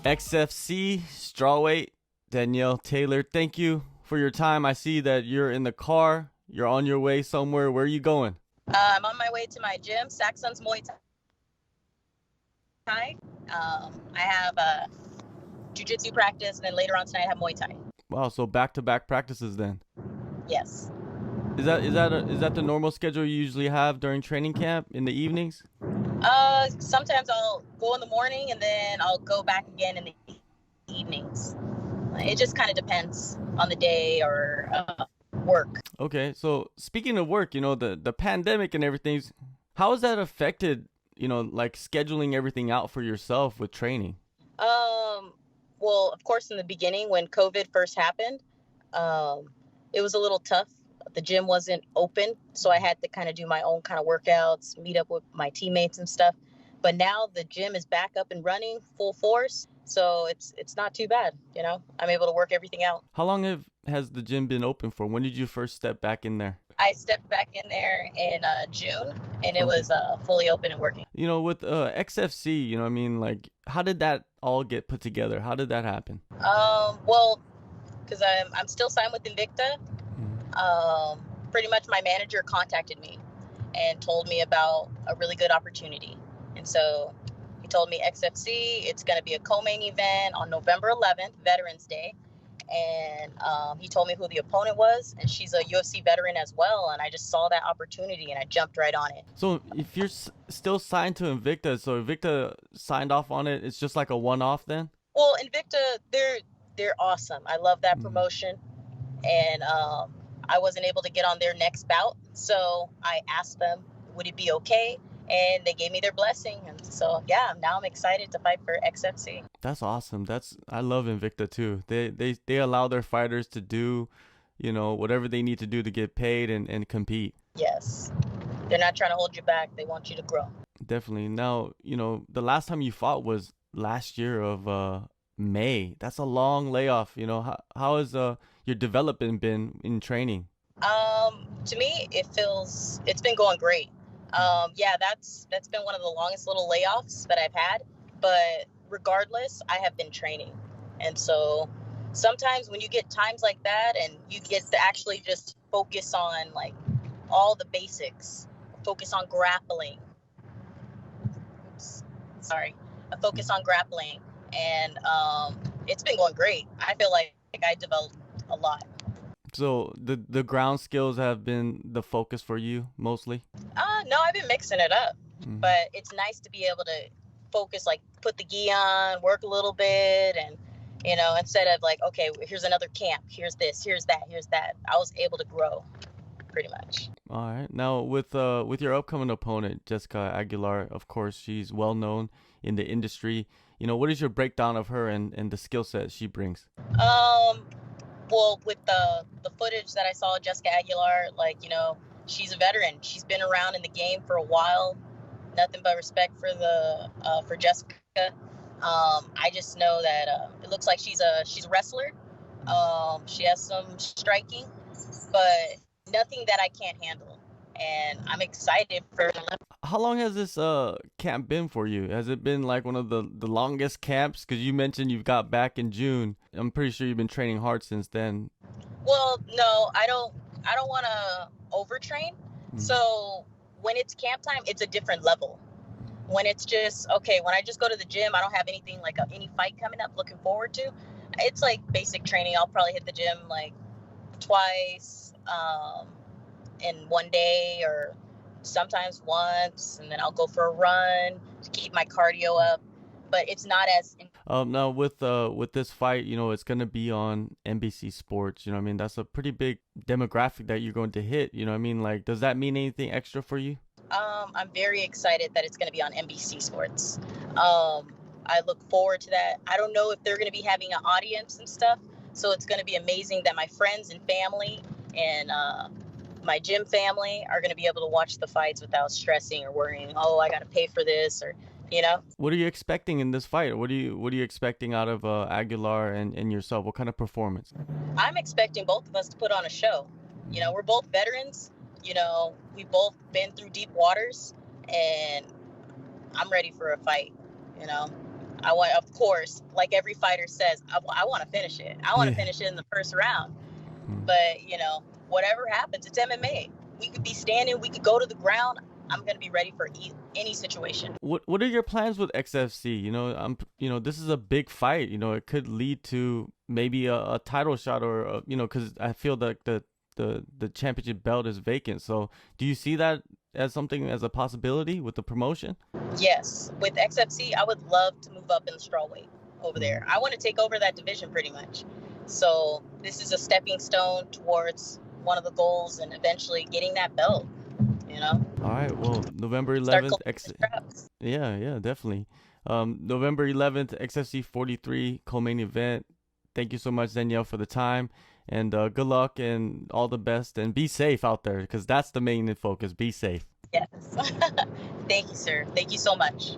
XFC, strawweight, Danielle Taylor, thank you for your time. I see that you're in the car. You're on your way somewhere. Where are you going? I'm on my way to my gym, Saxon's Muay Thai. I have a jiu-jitsu practice, and then later on tonight I have Muay Thai. Wow, so back-to-back practices then. Yes. Is that the normal schedule you usually have during training camp in the evenings? Sometimes I'll go in the morning and then I'll go back again in the evenings. It just kind of depends on the day or work. Okay, so speaking of work, the pandemic and everything, how has that affected, like scheduling everything out for yourself with training? Well, of course, in the beginning when COVID first happened, it was a little tough. The gym wasn't open, so I had to kind of do my own kind of workouts, meet up with my teammates and stuff. But now the gym is back up and running full force, so it's not too bad. I'm able to work everything out. How long has the gym been open for? When did you first step back in there? I stepped back in there in June, and it was fully open and working. With XFC, like how did that all get put together? How did that happen? Well, because I'm still signed with Invicta. Pretty much my manager contacted me and told me about a really good opportunity. And so he told me XFC, it's going to be a co-main event on November 11th, Veterans Day. And he told me who the opponent was, and she's a UFC veteran as well. And I just saw that opportunity and I jumped right on it. So if you're still signed to Invicta, so Invicta signed off on it, it's just like a one-off then? Well, Invicta, they're awesome. I love that promotion. And I wasn't able to get on their next bout. So I asked them, would it be okay? And they gave me their blessing. And so, yeah, now I'm excited to fight for XFC. That's awesome. I love Invicta too. They allow their fighters to do, whatever they need to do to get paid and compete. Yes. They're not trying to hold you back. They want you to grow. Definitely. Now, the last time you fought was last year of May. That's a long layoff. How has your development been in training? To me, it's been going great. Yeah, that's been one of the longest little layoffs that I've had, but regardless, I have been training. And so sometimes when you get times like that and you get to actually just focus on like all the basics, focus on grappling. I focus on grappling, and it's been going great. I feel like I developed a lot. So the ground skills have been the focus for you mostly? No, I've been mixing it up, but it's nice to be able to focus, like put the gi on, work a little bit, and instead of like, okay, here's another camp, here's this, here's that, here's that. I was able to grow pretty much. All right. Now with your upcoming opponent, Jessica Aguilar, of course, she's well known in the industry. What is your breakdown of her and the skill set she brings? Well, with the footage that I saw, Jessica Aguilar, she's a veteran. She's been around in the game for a while. Nothing but respect for Jessica. I just know that it looks like she's a wrestler. She has some striking, but nothing that I can't handle. And I'm excited for her. How long has this camp been for you? Has it been like one of the longest camps? Because you mentioned you've got back in June. I'm pretty sure you've been training hard since then. Well, no, I don't want to overtrain. So when it's camp time, it's a different level. When it's just, okay, when I just go to the gym, I don't have anything like any fight coming up looking forward to. It's like basic training. I'll probably hit the gym like twice in one day, or sometimes once, and then I'll go for a run to keep my cardio up. But it's not as now with this fight, it's going to be on NBC Sports. That's a pretty big demographic that you're going to hit. Like, does that mean anything extra for you? I'm very excited that it's going to be on NBC Sports. I look forward to that. I don't know if they're going to be having an audience and stuff, so it's going to be amazing that my friends and family and my gym family are going to be able to watch the fights without stressing or worrying, oh, I got to pay for this, or What are you expecting in this fight? What are you expecting out of Aguilar and yourself? What kind of performance? I'm expecting both of us to put on a show. We're both veterans. We've both been through deep waters, and I'm ready for a fight. I want, of course, like every fighter says, I want to finish it. I want to finish it in the first round. But, you know, whatever happens, it's MMA. We could be standing, we could go to the ground. I'm going to be ready for any situation. What are your plans with XFC? You know, this is a big fight. You know, it could lead to maybe a title shot, or you know, because I feel that the championship belt is vacant. So do you see that as something, as a possibility with the promotion? Yes, with XFC, I would love to move up in the strawweight over there. I want to take over that division pretty much. So this is a stepping stone towards one of the goals, and eventually getting that belt. You know. All right. Well, November 11th. Yeah, definitely. November 11th, XFC 43 co-main event. Thank you so much, Danielle, for the time, and good luck and all the best, and be safe out there, because that's the main focus. Be safe. Yes. Thank you, sir. Thank you so much.